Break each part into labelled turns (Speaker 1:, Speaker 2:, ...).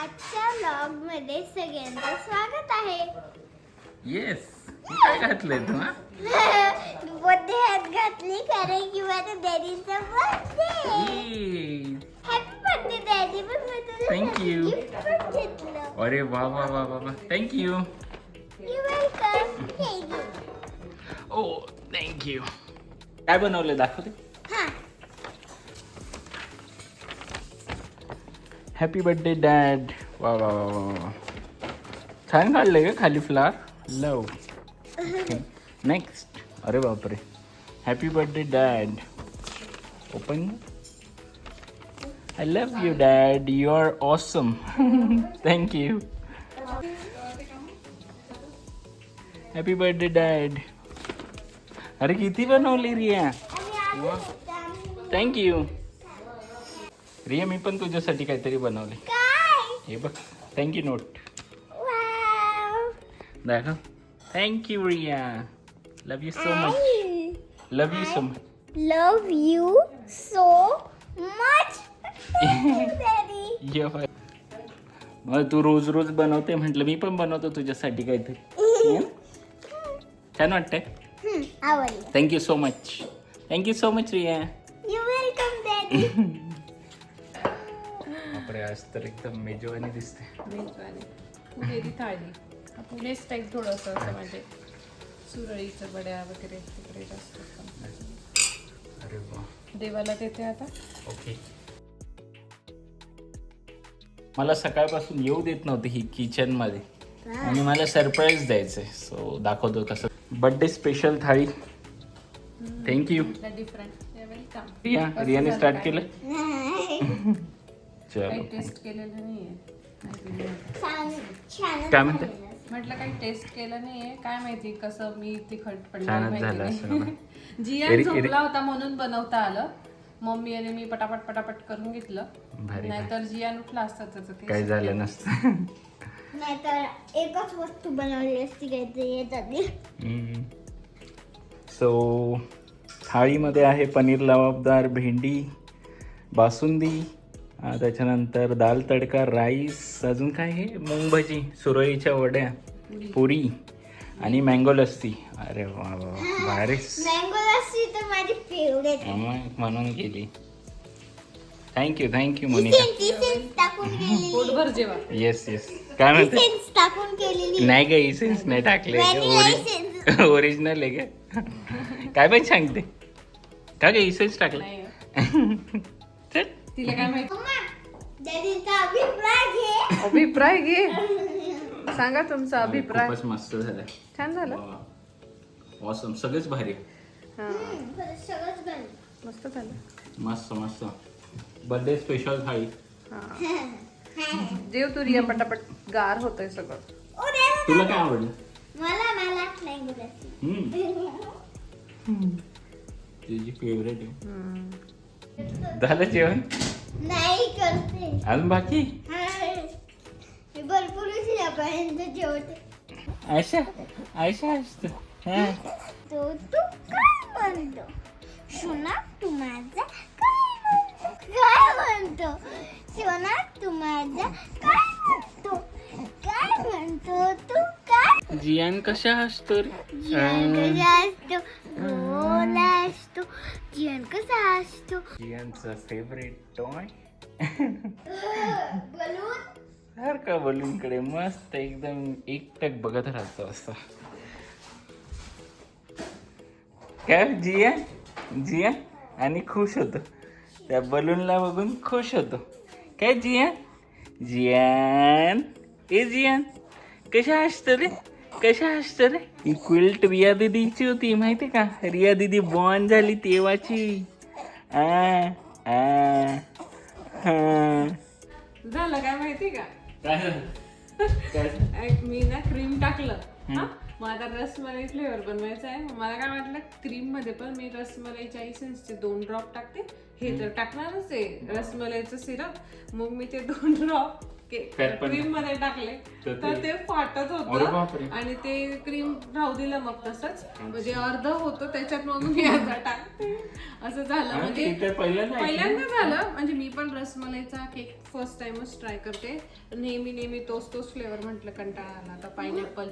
Speaker 1: आजच्या व्लॉग मध्ये सगळ्यांचं स्वागत आहे.
Speaker 2: येस, काय घातलंय तू?
Speaker 1: बर्थडे हॅट घातली कारण की माझ्या डॅडीचा बर्थडे. Happy birthday daddy. पण मी तुला
Speaker 2: Thank you.
Speaker 1: गिफ्ट पण घेतलं.
Speaker 2: अरे वा वा वा वा वा, थँक्यू.
Speaker 1: You welcome. हे घे.
Speaker 2: ओ थँक्यू. काय बनवलं दाखवते.
Speaker 1: हा.
Speaker 2: Happy birthday dad. वा वा वा वा वा, छान काढलंय का खाली फ्लावर. लव. नेक्स्ट. अरे बापरे, happy birthday dad. Open. I love you, Dad. You're awesome. Thank you. Happy birthday, Dad. अरे किती बनवली रिया. Thank you. रिया, मी पण तुझ्यासाठी काहीतरी बनवले.
Speaker 1: काय?
Speaker 2: हे बघ, थँक्यू नोट.
Speaker 1: वाव.
Speaker 2: दाखव. Thank you Riya. Love you so much. Love you so much.
Speaker 1: Love you so much. Daddy.
Speaker 2: मग तू रोज रोज बनवते म्हटलं, मी पण बनवतो तुझ्यासाठी काहीतरी. छान वाटतंय.
Speaker 1: आवडलं.
Speaker 2: Thank you so much. Thank you so much Riya.
Speaker 1: You welcome daddy.
Speaker 2: बापरे, आज तर एकदम मेजवानी दिसते.
Speaker 3: मेजवानी पुणेरी थाळी. पुणे स्टाईल थोडंसं असं म्हणजे सुरळीचं बड्या वगैरे तिकडे जास्त.
Speaker 2: अरे वा.
Speaker 3: देवाला देते आता.
Speaker 2: ओके. मला सकाळपासून येऊ देत नव्हती ही किचन मध्ये आणि मला सरप्राईज द्यायचंय, सो दाखवतो कसं. बर्थडे स्पेशल थाळी. थँक्यू.
Speaker 3: डिफरंट. वेलकम.
Speaker 2: रियाने स्टार्ट केलं. चलो.
Speaker 3: काही टेस्ट केलेलं नाहीये.
Speaker 2: काय म्हणते?
Speaker 3: म्हटलं काही टेस्ट केलं नाहीये, काय माहिती कसं मी तिखट पडलं
Speaker 2: छानच झालं
Speaker 3: माहिती
Speaker 2: असं.
Speaker 3: नाही. जिया झोपला होता म्हणून बनवता आलं. मम्मी आणि मी पटापट पटापट करून घेतलं.
Speaker 2: भारी.
Speaker 3: नाहीतर जिया उठला असता त्याचं
Speaker 2: काही झालं नसतं.
Speaker 1: नाहीतर एकच वस्तू बनवली असती काहीतरी येतात.
Speaker 2: सो थाळीमध्ये आहे पनीर लवाबदार, भेंडी, बासुंदी, त्याच्यानंतर दाल तडका, राईस, अजून काय आहे, मूग भजी, सुरळीच्या वड्या, पुरी आणि मँगो लस्सी. अरे वा वा वा, भारीच.
Speaker 1: मँगो लस्सी तर माझी फेवरेट आहे.
Speaker 2: म्हणून केली. थँक्यू मोनिका.
Speaker 1: इसेन्स टाकून केलेली.
Speaker 3: पोटभर जेवा.
Speaker 2: Yes yes. काय म्हणते?
Speaker 1: इसेन्स टाकून केलेली.
Speaker 2: नाही का, इसेन्स नाही टाकले.
Speaker 1: Vanilla essence.
Speaker 2: ओरिजिनल आहे का? काय पण सांगते का ग, इसेन्स टाकलं.
Speaker 3: नाही
Speaker 2: चल.
Speaker 3: तिला काय माहिती.
Speaker 1: डॅडीचा अभिप्राय घे.
Speaker 3: अभिप्राय घे. सांगा तुमचा अभिप्राय.
Speaker 2: खूपच मस्त झालं.
Speaker 3: छान झालं.
Speaker 2: ऑसम. सगळंच भारी.
Speaker 3: हा
Speaker 1: सगळंच घाल.
Speaker 3: मस्त झालं.
Speaker 2: मस्त मस्त. बर्थडे स्पेशल थाळी.
Speaker 3: जेव तू रिया पटापट, गार होतंय सगळं.
Speaker 1: ओ देवा.
Speaker 2: तुला काय आवडलं?
Speaker 1: मला मँगो लस्सी.
Speaker 2: तुझी फेवरेट आहे. झालं जेवण?
Speaker 1: नाही करते.
Speaker 2: अजून बाकी?
Speaker 1: मी भरपूर उशिरापर्यंत जेवते.
Speaker 2: आयशा असत.
Speaker 1: तो तू काय म्हणतो? सोना तू माझा काय म्हणतो? सोना तू माझा काय म्हणतो तू काय?
Speaker 2: जियान कशा असतो रे?
Speaker 1: जियान कसा असतो? गोला असतो. जियान कसा असतो?
Speaker 2: जियानचा फेवरेट टॉय.
Speaker 1: बलून.
Speaker 2: सारखा बलून कडे मस्त एकदम एकटक बघत राहतो असं. काय जिया आणि खुश होतो त्या बलूनला बघून. खुश होतो काय जियान. जियान कशा असतं रे? कशा असतं रे? ही क्विल्ट रिया दीदीची होती माहिती का? रिया दीदी बॉर्न झाली तेव्हाची.
Speaker 3: झालं काय माहिती का?
Speaker 2: काय?
Speaker 3: मी ना क्रीम टाकलं. हा, मग आता रसमलाई फ्लेवर बनवायचा आहे. मला काय वाटलं क्रीम मध्ये पण मी रसमलाईच्या इसेन्सचे 2 ड्रॉप टाकते. हे तर टाकणारच आहे रसमलाईचं सिरप. मग मी ते 2 ड्रॉप
Speaker 2: त्यात पण-
Speaker 3: क्रीम मध्ये टाकले तर ते फाटत
Speaker 2: अरे
Speaker 3: होतं
Speaker 2: बापरे.
Speaker 3: आणि ते क्रीम राहू दिलं मग तसंच, म्हणजे अर्ध होतं त्याच्यात मग मी आता टाकते असं झालं. म्हणजे
Speaker 2: ते
Speaker 3: पहिल्यांदा झालं, म्हणजे मी पण रसमलाईचा केक फर्स्ट टाइमच ट्राय करते. नेहमी तोच फ्लेवर म्हटलं कंटाळा आला आता, पायनॅपल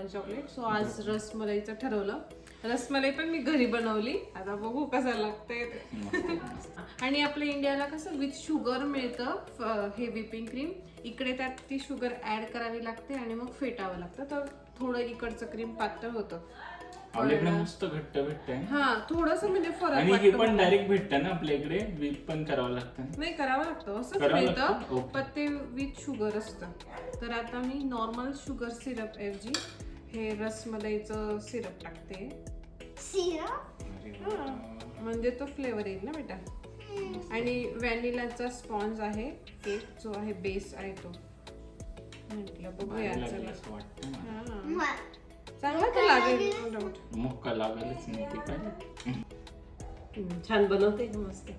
Speaker 3: चॉकलेट. सो आज रसमलाईचं ठरवलं. रसमलाई पण मी घरी बनवली, आता बघू कसं लागतंय ते. आणि आपल्या इंडियाला कसं विथ शुगर मिळतं हे व्हिपिंग क्रीम, इकडे त्यात ती शुगर ऍड करावी लागते आणि मग फेटावं लागतं, तर थोडं इकडचं क्रीम पातळ होतं.
Speaker 2: आपल्याकडे मस्त घट्ट भेटतंय
Speaker 3: हा थोडस म्हणजे फरक
Speaker 2: आणि हे
Speaker 3: वाटतो.
Speaker 2: पण डायरेक्ट भेटतं ना आपल्या इकडे, व्हीप पण करावं लागतं.
Speaker 3: नाही करावं लागतं, असंच
Speaker 2: करावं
Speaker 3: मिळतं,
Speaker 2: लागतं? ओके.
Speaker 3: पण ते विथ शुगर असतं. तर आता मी नॉर्मल शुगर सिरप ऐवजी हे रसमलाईचं सिरप टाकते.
Speaker 1: सिरप
Speaker 3: म्हणजे तो फ्लेवर येईल ना बेटा. आणि व्हॅनिलाचा स्पॉन्ज आहे केक, जो आहे बेस आहे तो. म्हटलं बघूया चला.
Speaker 2: असं वाटतं ना.
Speaker 3: हा. चांगला तर लागेल no doubt.
Speaker 2: मुक्का लागायलाच नाही ते पाहिजे.
Speaker 4: छान बनवते का मस्त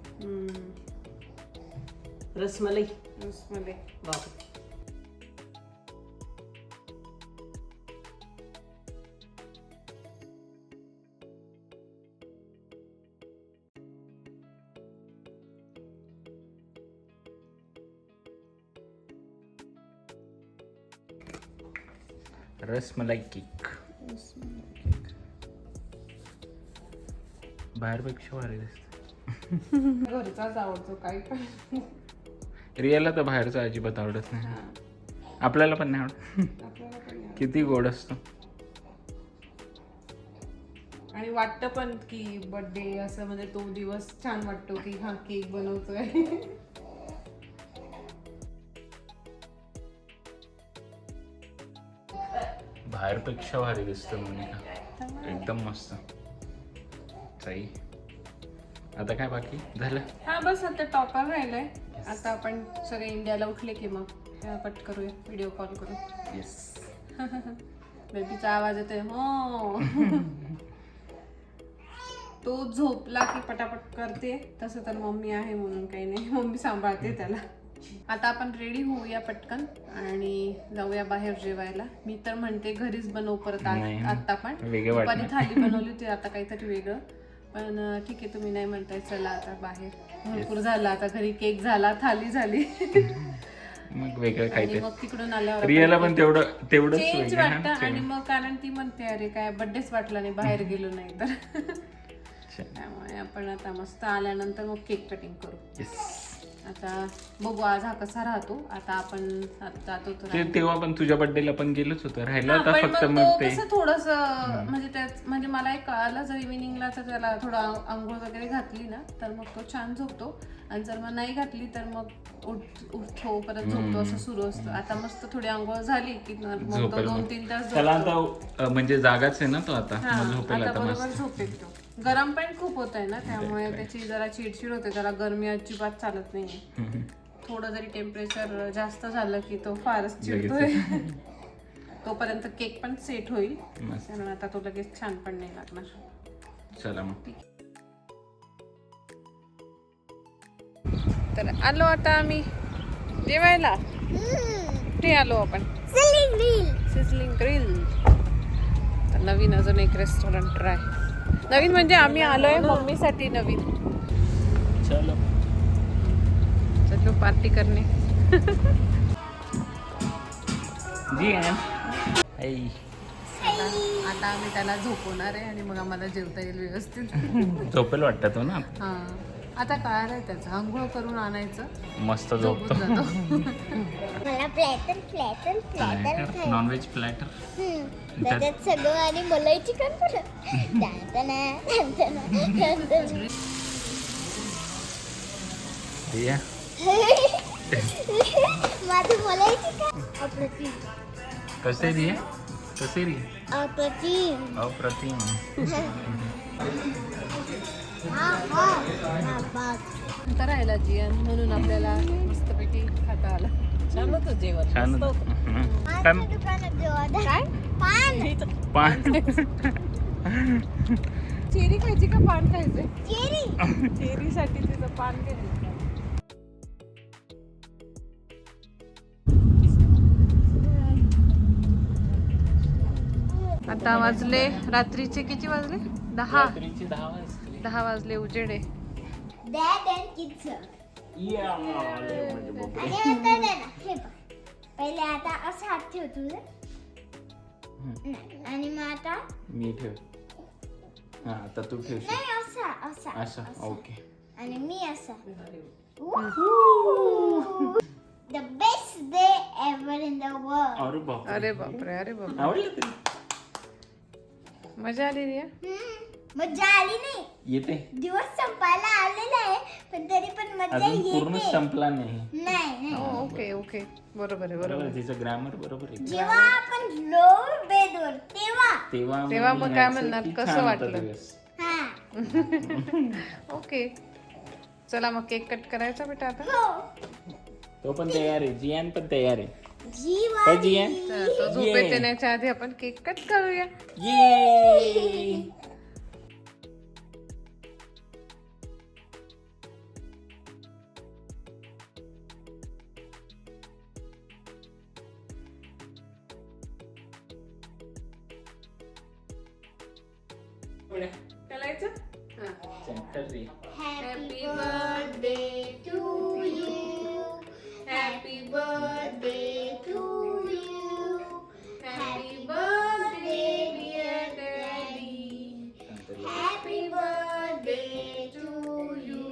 Speaker 4: रसमलाई.
Speaker 3: रसमलाई.
Speaker 4: बाप
Speaker 2: रसमलाई केक बाहेरपेक्षा भारी दिसत.
Speaker 3: घरचाच आवडतो काही पण.
Speaker 2: रियाला तर बाहेरचं अजिबात आवडत नाही, आपल्याला पण नाही आवडत.
Speaker 3: आपल्याला पण नाही.
Speaker 2: किती गोड असतो.
Speaker 3: आणि वाटतं पण की बर्थडे असं, म्हणजे तो दिवस छान वाटतो की हा केक बनवतोय.
Speaker 2: बाहेरपेक्षा भारी दिसतं मोनिका, एकदम मस्त. सही. आता काय बाकी झालं?
Speaker 3: हा बस आता टॉपर राहिलंय. आता आपण सगळे इंडियाला उठले की मग कट करूया, व्हिडिओ कॉल करू.
Speaker 2: येस.
Speaker 3: बेबीचा आवाज येतोय हो. तो झोपला की पटापट करते, तसं तर मम्मी आहे म्हणून काही नाही, मम्मी सांभाळते त्याला. आता आपण रेडी होऊया पटकन आणि जाऊया बाहेर जेवायला. मी तर म्हणते घरीच बनवू परत.
Speaker 2: नाही.
Speaker 3: आता पण
Speaker 2: वेगळं वाटणार.
Speaker 3: दुपारी थाली बनवली होती, आता काहीतरी वेगळं. पण ठीक आहे, तुम्ही नाही म्हणताय, चला आता बाहेर. भरपूर झालं आता, घरी केक झाला, थाली झाली.
Speaker 2: मग वेगळं
Speaker 3: आणि
Speaker 2: खायचं.
Speaker 3: मग तिकडून आल्यावर
Speaker 2: रियाला पण तेवढंच
Speaker 3: चेंज
Speaker 2: वेगळं
Speaker 3: वाटतं.
Speaker 2: ना.
Speaker 3: आणि मग कारण ती म्हणते अरे काय बर्थडेच वाटला नाही, बाहेर गेलो नाही तर.
Speaker 2: अच्छा.
Speaker 3: त्यामुळे आपण आता मस्त आल्यानंतर मग केक कटिंग करू.
Speaker 2: Yes.
Speaker 3: आता बघू आज हा कसा राहतो. आता आपण जातो तर
Speaker 2: ते तेव्हा पण तुझ्या बर्थडेला पण गेलोच होतं, राहिलं
Speaker 3: हा,
Speaker 2: आता
Speaker 3: पण
Speaker 2: फक्त
Speaker 3: मग
Speaker 2: मग
Speaker 3: तो
Speaker 2: ते
Speaker 3: कसं थोडस म्हणजे त्यात म्हणजे मला एक कळालं, जर इव्हिनिंगला तर त्याला थोडं आंघोळ वगैरे घातली ना तर मग तो छान झोपतो, आणि जर मग नाही घातली तर मग उठतो परत झोपतो, असं सुरू असतं. आता मस्त थोडी आंघोळ झाली की मग तो
Speaker 2: झोपेल.
Speaker 3: 2-3 तास
Speaker 2: त्याला
Speaker 3: झोपतो.
Speaker 2: आता म्हणजे जागाच आहे ना तो आता, मग झोपेल
Speaker 3: आता
Speaker 2: आता
Speaker 3: बरोबर
Speaker 2: मस्त.
Speaker 3: झोपेल तो. गरम पण खूप होत आहे ना, त्यामुळे त्याची जरा चिडचिड होते, त्याला गरमी अजिबात चालत नाहीये. थोडं जरी टेम्परेचर जास्त झालं की तो फारच चिडतोय. तोपर्यंत केक पण सेट होईल,
Speaker 2: मस्त.
Speaker 3: कारण आता तो लगेच छान पण नाही लागणार.
Speaker 2: चला मग.
Speaker 3: तर आलो आता आम्ही जेवायला. कुठे आलो आपण? Sizzling grill. तर नवीन अजून एक रेस्टॉरंट ट्राय. नवीन म्हणजे आम्ही आलोय मम्मीसाठी नवीन.
Speaker 2: चलो
Speaker 3: चलो पार्टी करणे.
Speaker 2: जी आहे.
Speaker 3: आता आम्ही त्याला झोपवणार आहे आणि मग आम्हाला जेवता येईल व्यवस्थित.
Speaker 2: झोपेल वाटतं तो ना,
Speaker 3: हा आता कळालं आहे त्याचं. आंघोळ करून आणायचं,
Speaker 2: मस्त
Speaker 3: झोपून
Speaker 2: झोपतो.
Speaker 3: जातो.
Speaker 1: मला प्लॅटर खायचं.
Speaker 2: Non veg platter.
Speaker 1: त्याच्यात सगळं आणि मलाई चिकन पण.
Speaker 2: रिया
Speaker 1: माझं मलाई चिकन अप्रतिम.
Speaker 2: कसे रिया, कसे रिया?
Speaker 1: अप्रतिम.
Speaker 2: अप्रतिम.
Speaker 3: नंतर राहिला जियान, म्हणून आपल्याला मस्तपैकी खाता आला.
Speaker 4: छान होतं जेवण.
Speaker 2: छान
Speaker 4: मस्त
Speaker 2: होतं.
Speaker 4: होतं.
Speaker 2: हं.
Speaker 1: पानच्या दुकानात जाऊ.
Speaker 3: काय
Speaker 1: पान.
Speaker 2: पान.
Speaker 3: चेरी खायची का पान खायचंय?
Speaker 1: चेरी.
Speaker 3: चेरीसाठी तिचं पान घ्यायचं. आता वाजले रात्रीचे किती वाजले 10
Speaker 2: रात्रीचे 10 वाजले.
Speaker 3: 10 वाजले उजेड आहे.
Speaker 1: Dad and kids.
Speaker 2: या, म्हणजे बापरे.
Speaker 1: आणि आता ना हे बघ. पहिले आता असं हात ठेव तुझं. नाही, आणि मग आता
Speaker 2: मी ठेव. हा आता तू ठेवशील.
Speaker 1: नाही असा असा
Speaker 2: असं ओके.
Speaker 1: आणि मी असा. The best day ever in the world.
Speaker 2: अरे बाप
Speaker 3: अरे बापरे अरे बापरे
Speaker 2: आवडलं तरी
Speaker 3: मजा आली रे.
Speaker 1: मजा आली नाही.
Speaker 2: येते
Speaker 1: दिवस संपायला आलेला आहे पण तरी पण मजा
Speaker 2: अजून पूर्ण
Speaker 1: येते.
Speaker 2: संपला नाही.
Speaker 1: नाही
Speaker 3: ओके ओके बरोबर आहे बरोबर
Speaker 2: बरोबर तिचं ग्रामर बरोबर आहे.
Speaker 1: जेव्हा आपण लो बेडवर तेव्हा
Speaker 3: तेव्हा मग काय
Speaker 2: म्हणायचं
Speaker 3: म्हणणार,
Speaker 2: की
Speaker 3: कसं
Speaker 2: छान होता
Speaker 3: वाटलं?
Speaker 2: दिवस.
Speaker 1: हा
Speaker 3: ओके. चला मग केक कट करायचा बेटा आता.
Speaker 1: हो
Speaker 2: तो पण तयार आहे, जियान पण तयार आहे.
Speaker 1: जीवा
Speaker 2: काय जियान?
Speaker 3: चला, तो झोपेत येण्याच्या आधी आपण केक कट करूया.
Speaker 2: ये
Speaker 3: करायचं
Speaker 2: सेंटर रे.
Speaker 1: Happy birthday to you happy birthday to you happy birthday dear daddy happy birthday to you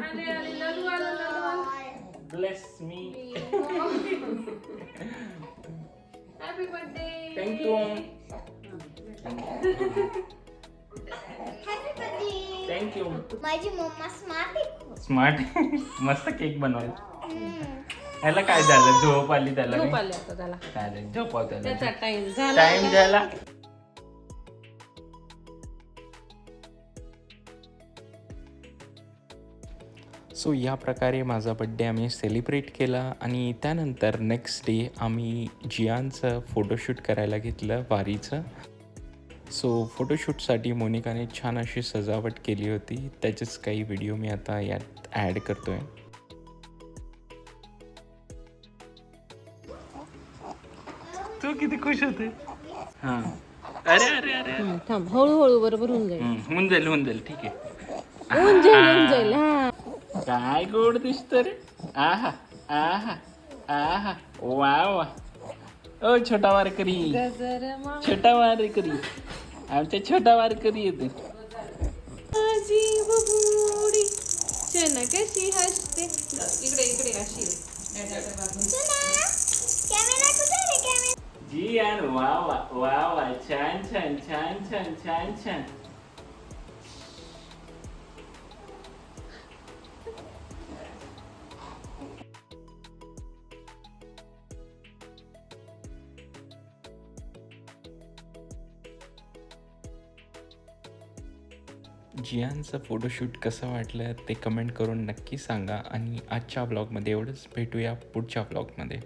Speaker 3: आले आले लाडू आला लाडू
Speaker 2: bless me.
Speaker 3: Happy birthday.
Speaker 2: Thank you
Speaker 1: happy birthday
Speaker 2: thank you.
Speaker 1: माझी मम्मा स्मार्ट आहे.
Speaker 2: स्मार्ट मस्त केक बनवायला. ह्याला काय झालं, झोप आली त्याला
Speaker 3: झोप
Speaker 2: नाही?
Speaker 3: आली आता त्याला.
Speaker 2: चालेल झोपाव त्याला.
Speaker 3: त्याचा टाइम झाला.
Speaker 2: टाइम झाला. सो या प्रकारे माझा बड्डे आम्ही सेलिब्रेट केला आणि त्यानंतर नेक्स्ट डे आम्ही जियानचं फोटोशूट करायला घेतलं वारीचं. सो फोटोशूटसाठी मोनिकाने छान अशी सजावट केली होती. त्याचेच काही व्हिडिओ मी आता यात ॲड करतो आहे. तू किती खुश होते. हां अरे अरे अरे
Speaker 3: थांब हळूहळू बरोबर होऊन जाईल.
Speaker 2: होऊन जाईल ठीक आहे.
Speaker 3: होऊन जाईल हा.
Speaker 2: काय गोड दिसत रे. आहा आहा आहा वा वा. ओ छोटा वारकरी, छोटा वारकरी, आमच्या छोटा वारकरी येते.
Speaker 3: माझी बबुडी चना कशी हसते. इकडे इकडे अशी
Speaker 1: कॅमेरा कुठे रे कॅमेरा
Speaker 2: जी यार वा वा वा वा. छान छान छान छान छान छान. जियानचं फोटोशूट कसं वाटलं ते कमेंट करून नक्की सांगा. आणि आजच्या ब्लॉगमध्ये एवढंच. भेटूया पुढच्या ब्लॉगमध्ये.